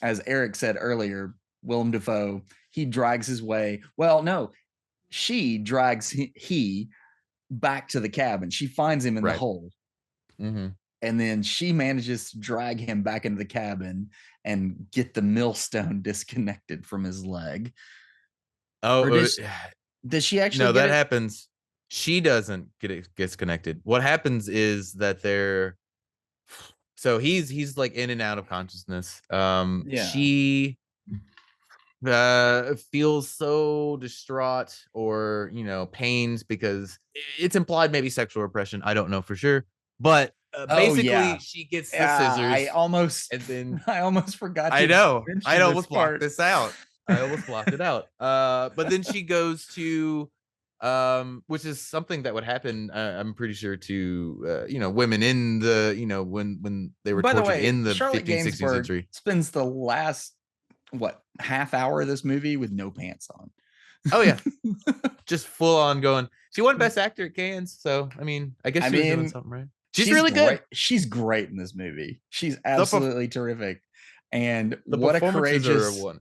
as Eric said earlier, Willem Dafoe, he drags his way. Well, no, she drags he back to the cabin. She finds him in the hole. And then she manages to drag him back into the cabin and get the millstone disconnected from his leg. Oh, does she actually? No, that happens. She doesn't get it disconnected. What happens is that so he's like in and out of consciousness. She feels so distraught, or, you know, pains, because it's implied maybe sexual repression. I don't know for sure, but basically she gets the scissors. I almost forgot. I know. I almost blocked this out. I almost blocked it out. But then she goes to, which is something that would happen, I'm pretty sure, to you know, women in the, you know, when they were tortured in the 15th, 16th century. Spends the last half hour of this movie with no pants on. Oh yeah, just full on going. She won Best Actor at Cannes, so I mean, I guess she was doing something right. She's really good. She's great in this movie. She's absolutely terrific. And what a courageous one.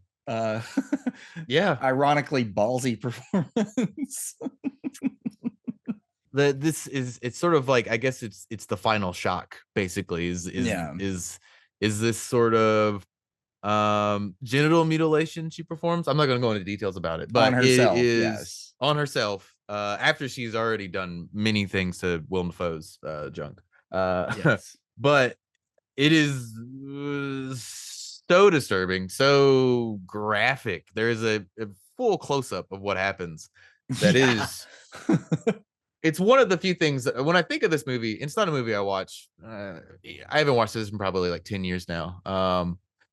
Ironically ballsy performance. It's sort of like, I guess it's the final shock, basically, is this sort of genital mutilation she performs. I'm not going to go into details about it, but on herself, it is on herself, after she's already done many things to Willem Dafoe's junk. But it is so disturbing, so graphic. There is a full close-up of what happens. That is it's one of the few things that, when I think of this movie, it's not a movie I watch. I haven't watched this in probably like 10 years now.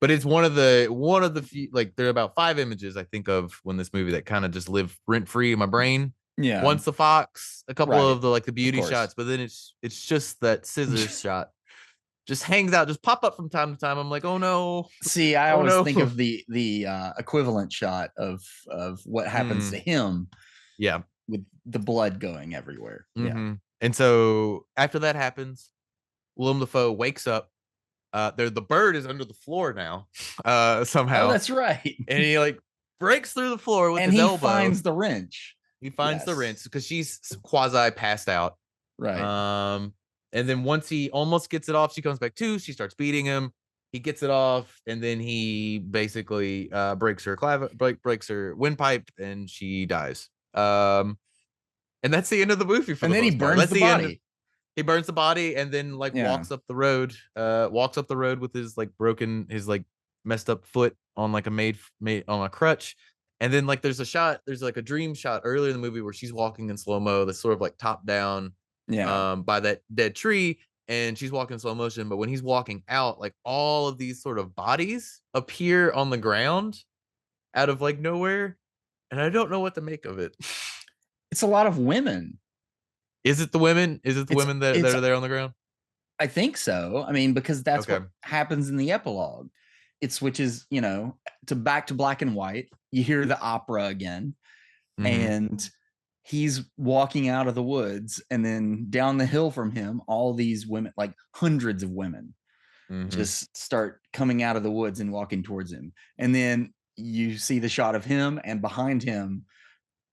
But it's one of the few, like, there are about 5 images I think of when this movie that kind of just live rent free in my brain. Once the fox, a couple of the like the beauty shots, but then it's just that scissors shot just hangs out, just pop up from time to time. I'm like, oh no. See, I always think of the equivalent shot of what happens to him. Yeah, with the blood going everywhere. Yeah. And so after that happens, Willem Dafoe wakes up. The bird is under the floor now, somehow. Oh, that's right. And he like breaks through the floor with his elbow. And he finds the wrench. He finds the wrench because she's quasi passed out. Right. And then once he almost gets it off, she comes back to. She starts beating him. He gets it off, and then he basically breaks her breaks her windpipe, and she dies. And that's the end of the movie. And then he burns the body. He burns the body, and then like walks up the road with his like messed up foot on like a made on a crutch. And then like there's like a dream shot earlier in the movie where she's walking in slow-mo, that's sort of like top down by that dead tree, and she's walking in slow motion. But when he's walking out, like all of these sort of bodies appear on the ground out of like nowhere, and I don't know what to make of it. It's a lot of women. Is it the women? Is it the women that are there on the ground? I think so. I mean, because that's what happens in the epilogue. It switches, you know, to back to black and white. You hear the opera again, and he's walking out of the woods, and then down the hill from him, all these women, like hundreds of women, just start coming out of the woods and walking towards him. And then you see the shot of him, and behind him,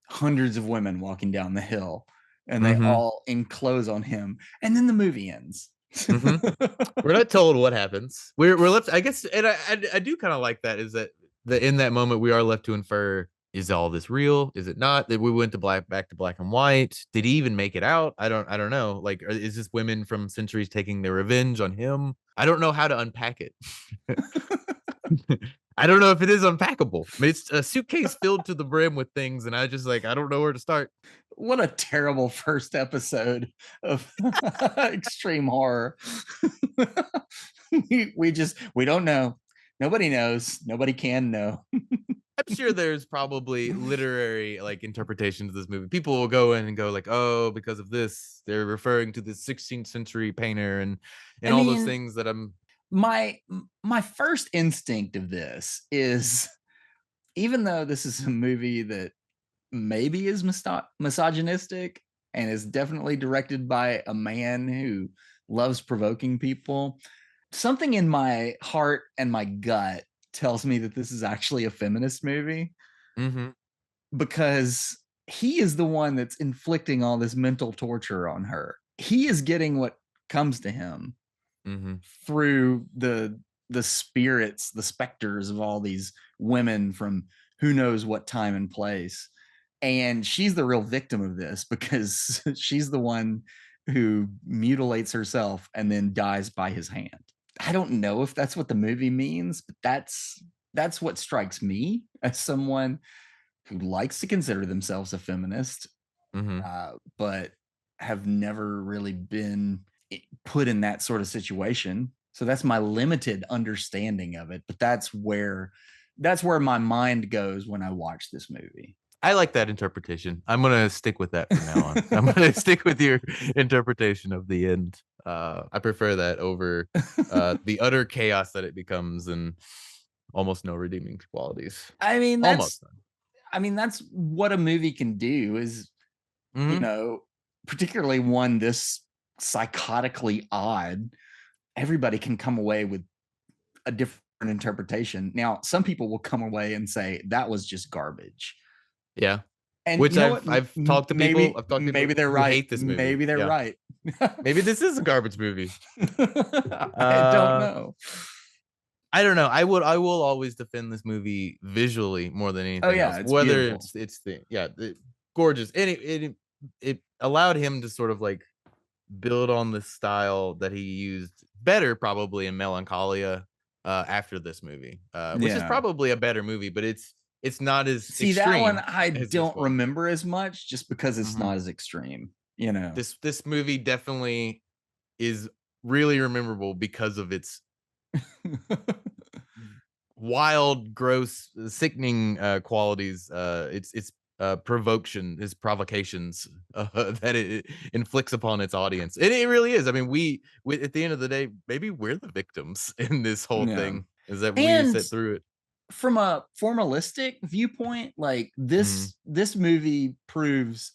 hundreds of women walking down the hill, and they all enclose on him. And then the movie ends. We're not told what happens. We're left, I guess, and I do kind of like that, is that in that moment we are left to infer, is all this real? Is it not? That we went to back to black and white. Did he even make it out? I don't know. Like, is this women from centuries taking their revenge on him? I don't know how to unpack it. I don't know if it is unpackable. I mean, it's a suitcase filled to the brim with things, and I don't know where to start. what a terrible first episode of extreme horror. we don't know. Nobody knows. Nobody can know. I'm sure there's probably literary like interpretations of this movie. People will go in and go like, oh, because of this, they're referring to the 16th century painter and all those things that I'm. My first instinct of this is, even though this is a movie that maybe is misogynistic and is definitely directed by a man who loves provoking people, something in my heart and my gut tells me that this is actually a feminist movie. Mm-hmm. Because he is the one that's inflicting all this mental torture on her. He is getting what comes to him through the spirits, the specters of all these women from who knows what time and place. And she's the real victim of this because she's the one who mutilates herself and then dies by his hand. I don't know if that's what the movie means, but that's what strikes me as someone who likes to consider themselves a feminist, but have never really been put in that sort of situation. So that's my limited understanding of it. But that's where my mind goes when I watch this movie. I like that interpretation. I'm going to stick with that from now on. I'm going to stick with your interpretation of the end. I prefer that over the utter chaos that it becomes and almost no redeeming qualities. I mean, that's what a movie can do is, you know, particularly one this psychotically odd, everybody can come away with a different interpretation. Now, some people will come away and say that was just garbage. Yeah. And which you know I've talked to people. Maybe they're right. Hate this movie. Maybe they're right. Maybe this is a garbage movie. I don't know. I don't know. I will always defend this movie visually more than anything else. It's whether beautiful. it's gorgeous. And it allowed him to sort of like build on the style that he used better probably in Melancholia after this movie, which is probably a better movie, but it's not as extreme. That one I don't remember as much just because it's not as extreme. You know, this movie definitely is really memorable because of its wild, gross, sickening qualities. It's provocations that it inflicts upon its audience. And it really is. I mean, we at the end of the day, maybe we're the victims in this whole thing, is that we sit through it. From a formalistic viewpoint, like this movie proves,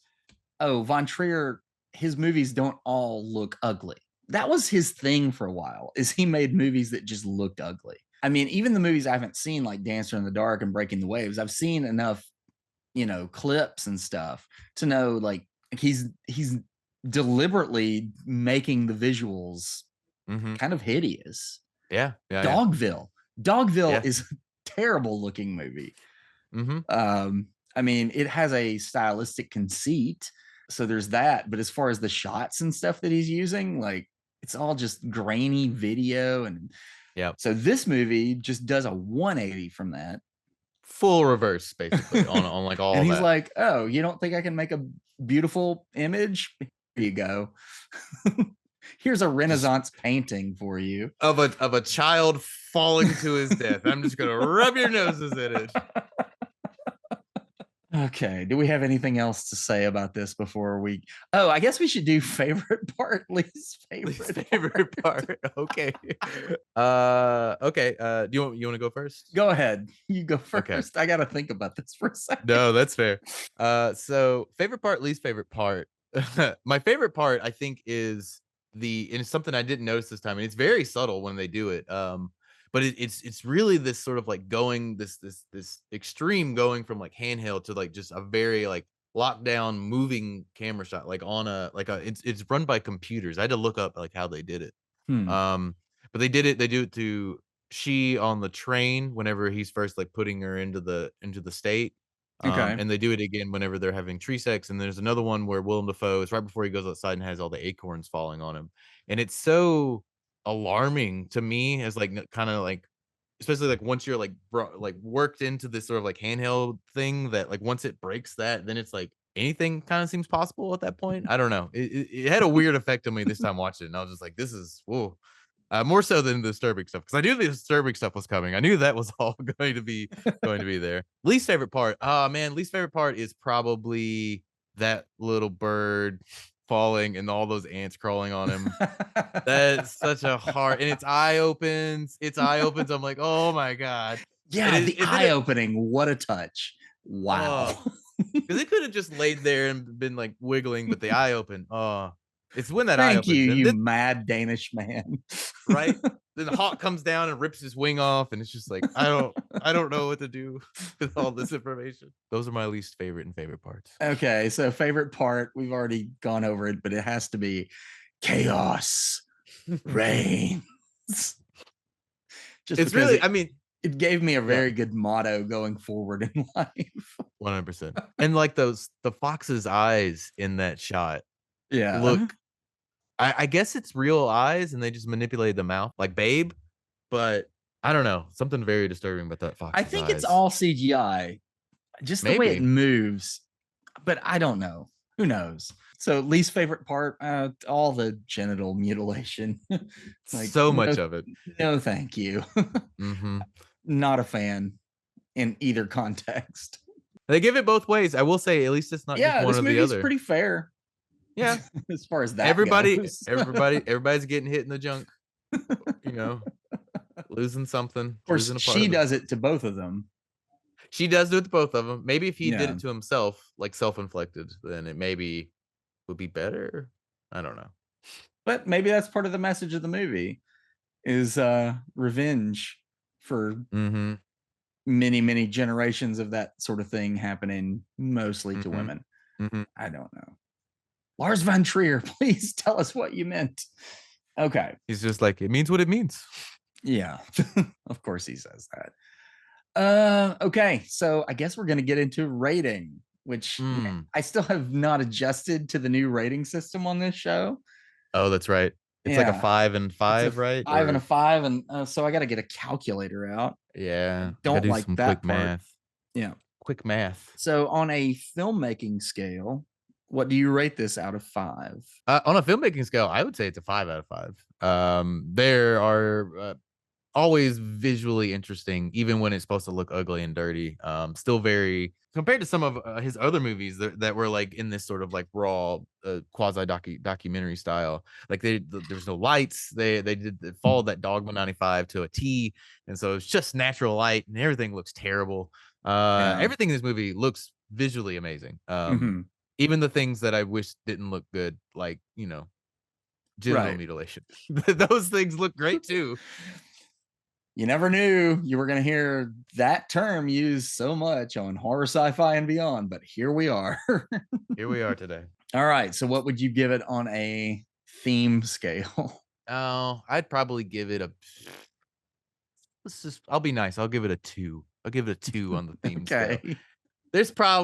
Von Trier, his movies don't all look ugly. That was his thing for a while, is he made movies that just looked ugly. I mean, even the movies I haven't seen, like Dancer in the Dark and Breaking the Waves, I've seen enough, you know, clips and stuff to know like he's deliberately making the visuals kind of hideous. Dogville is a terrible looking movie. I mean, it has a stylistic conceit, so there's that, but as far as the shots and stuff that he's using, like it's all just grainy video. And so this movie just does a 180 from that, full reverse basically on like all. And he's that. like, oh, you don't think I can make a beautiful image? Here you go. Here's a Renaissance painting for you of a child falling to his death. I'm just gonna rub your noses in it. Okay, do we have anything else to say about this before we... I guess we should do favorite part, least favorite part. Okay. Okay. Do you want to go first? Go ahead. You go first. Okay. I got to think about this for a second. No, that's fair. So favorite part, least favorite part. My favorite part, I think, is and it's something I didn't notice this time, and it's very subtle when they do it. But it's really this sort of like going this extreme going from like handheld to like just a very like lockdown moving camera shot, like on it's run by computers. I had to look up like how they did it. But they do it to She on the train whenever he's first like putting her into the state. And they do it again whenever they're having tree sex. And there's another one where Willem Dafoe is right before he goes outside and has all the acorns falling on him. And it's so alarming to me as like kind of like, especially like once you're like worked into this sort of like handheld thing, that like once it breaks that, then it's like anything kind of seems possible at that point. I don't know. It had a weird effect on me this time watching it, and I was just like, this is whoa. More so than the disturbing stuff, because I knew the disturbing stuff was coming. I knew that was all going to be there. Least favorite part. Oh man, least favorite part is probably that little bird falling and all those ants crawling on him. That's such a hard, and its eye opens. I'm like, oh my god. Yeah, the eye opening. What a touch. Wow. Because it could have just laid there and been like wiggling, but the eye opened. Oh, it's when that eye opens. You mad Danish man. Right? Then the hawk comes down and rips his wing off, and it's just like, I don't know what to do with all this information. Those are my least favorite and favorite parts. Okay, so favorite part, we've already gone over it, but it has to be chaos reigns. Just it's really, I mean, it gave me a very good motto going forward in life. 100%. And like the fox's eyes in that shot. Yeah. Look, I guess it's real eyes and they just manipulated the mouth like Babe, but I don't know. Something very disturbing about that fox. I think it's all CGI. Just the way it moves. But I don't know. Who knows? So least favorite part, all the genital mutilation. Like so much of it. No, thank you. Not a fan in either context. They give it both ways. I will say, at least it's not just one or the other. Yeah, this movie's pretty fair. Yeah, as far as that everybody's getting hit in the junk. You know, losing something. Of course, she does it to both of them. She does do it to both of them. Maybe if he did it to himself, like self-inflicted, then it maybe would be better. I don't know. But maybe that's part of the message of the movie is revenge for many, many generations of that sort of thing happening mostly to women. I don't know. Lars Von Tier, please tell us what you meant. Okay. He's just like, it means what it means. Yeah. Of course he says that. Okay. So I guess we're going to get into rating, which I still have not adjusted to the new rating system on this show. Oh, that's right. It's like a 5 and 5, right? 5 and a 5. And so I got to get a calculator out. Yeah. Don't like some that quick math. Yeah. Quick math. So on a filmmaking scale, what do you rate this out of 5? On a filmmaking scale, I would say it's a 5 out of 5. There are always visually interesting, even when it's supposed to look ugly and dirty. Still very, compared to some of his other movies that were like in this sort of like raw quasi documentary style. Like there's no lights. They followed that Dogma 95 to a T, and so it's just natural light, and everything looks terrible. Everything in this movie looks visually amazing. Even the things that I wish didn't look good, like, you know, genital mutilation. Those things look great too. You never knew you were going to hear that term used so much on horror, sci-fi, and beyond, but here we are. Here we are today. All right. So what would you give it on a theme scale? Oh, I'd probably give it I'll be nice. I'll give it a 2. I'll give it a 2 on the theme scale.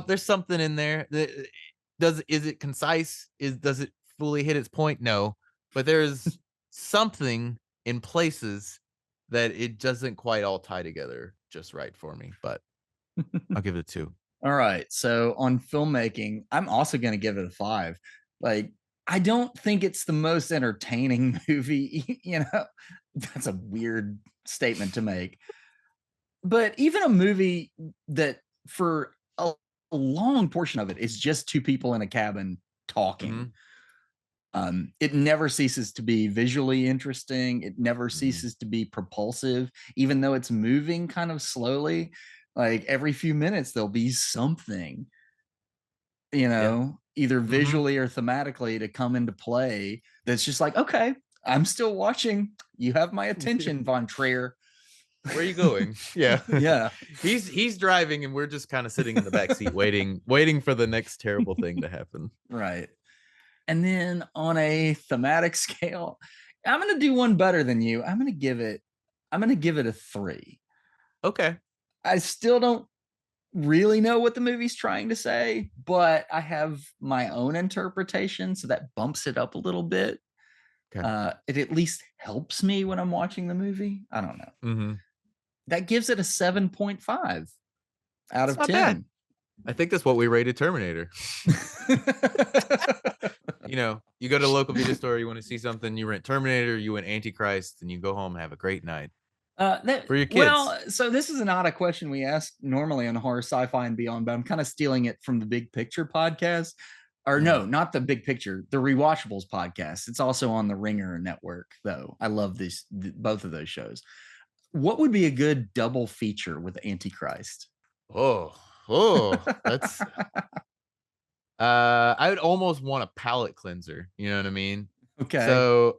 There's something in there. Is it concise? Does it fully hit its point? No, but there's something in places that it doesn't quite all tie together just right for me, but I'll give it a 2. All right. So on filmmaking, I'm also going to give it a 5. Like, I don't think it's the most entertaining movie. You know, that's a weird statement to make. But even a movie that for a long portion of it is just two people in a cabin talking. It never ceases to be visually interesting. It never ceases to be propulsive, even though it's moving kind of slowly. Like every few minutes, there'll be something, you know, either visually or thematically to come into play. That's just like, okay, I'm still watching. You have my attention, Von Tier. Where are you going? Yeah. Yeah. He's driving and we're just kind of sitting in the back seat waiting for the next terrible thing to happen. Right. And then on a thematic scale, I'm going to do one better than you. I'm going to give it a 3. Okay. I still don't really know what the movie's trying to say, but I have my own interpretation, so that bumps it up a little bit. Okay. It at least helps me when I'm watching the movie. I don't know. That gives it a 7.5 out of 10. Bad. I think that's what we rated Terminator. You know, you go to a local video store, you want to see something, you rent Terminator, you went Antichrist, and you go home and have a great night. For your kids. Well, so this is not a question we ask normally on Horror, Sci-Fi, and Beyond, but I'm kind of stealing it from the Big Picture podcast. Or no, not the Big Picture, the Rewatchables podcast. It's also on the Ringer network, though. I love both of those shows. What would be a good double feature with Antichrist? That's I would almost want a palate cleanser, you know what I mean? Okay. So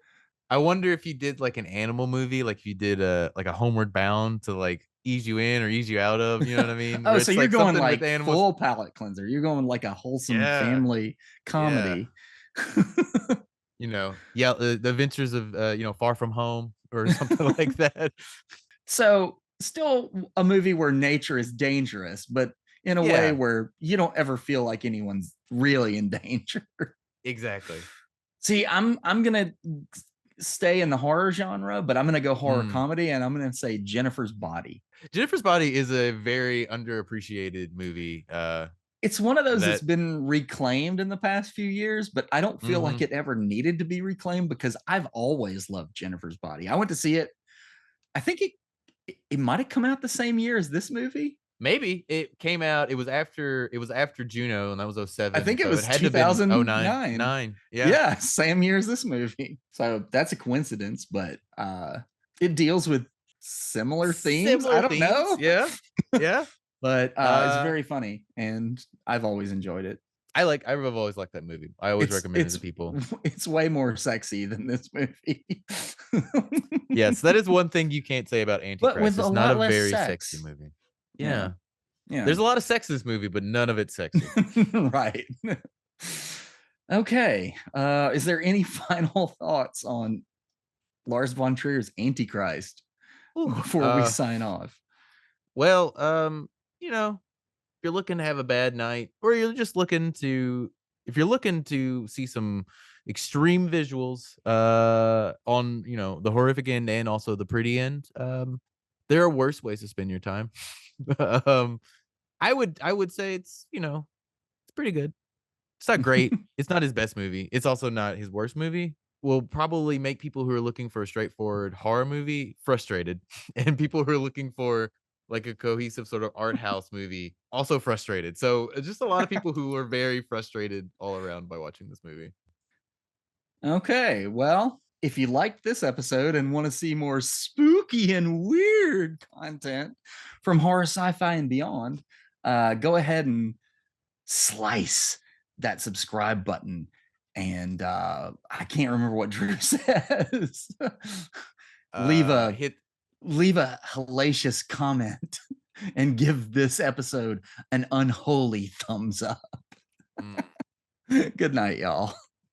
I wonder if you did like an animal movie, like you did like a Homeward Bound to like ease you in or ease you out of, you know what I mean? So you're going like full palate cleanser. You're going like a wholesome family comedy. Yeah. You know, the Adventures of Far From Home or something like that. So still a movie where nature is dangerous, but in a way where you don't ever feel like anyone's really in danger. Exactly. See, I'm gonna stay in the horror genre, but I'm gonna go horror comedy, and I'm gonna say Jennifer's Body. Jennifer's Body is a very underappreciated movie. It's one of those that's been reclaimed in the past few years, but I don't feel like it ever needed to be reclaimed because I've always loved Jennifer's Body. I went to see it. I think it might have come out the same year as this movie. Maybe it came out. It was after Juno, and that was 2007. I think it was 2009. 9. Yeah, same year as this movie. So that's a coincidence, but it deals with similar themes. I don't know. Yeah. But it's very funny, and I've always enjoyed it. I've always liked that movie. I always recommend it to people. It's way more sexy than this movie. Yes, that is one thing you can't say about Antichrist. But with it's not a very sexy movie. Yeah. There's a lot of sex in this movie, but none of it's sexy. Right. Okay. Is there any final thoughts on Lars Von Trier's Antichrist before we sign off? Well, if you're looking to have a bad night, or you're just looking to see some extreme visuals on the horrific end and also the pretty end, there are worse ways to spend your time. I would say it's pretty good. It's not great. It's not his best movie. It's also not his worst movie. Will probably make people who are looking for a straightforward horror movie frustrated, and people who are looking for like a cohesive sort of art house movie also frustrated. So just a lot of people who are very frustrated all around by watching this movie. Okay, well, if you liked this episode and want to see more spooky and weird content from Horror, Sci-Fi, and Beyond, go ahead and slice that subscribe button. And I can't remember what Drew says. Leave a hellacious comment and give this episode an unholy thumbs up. Good night, y'all.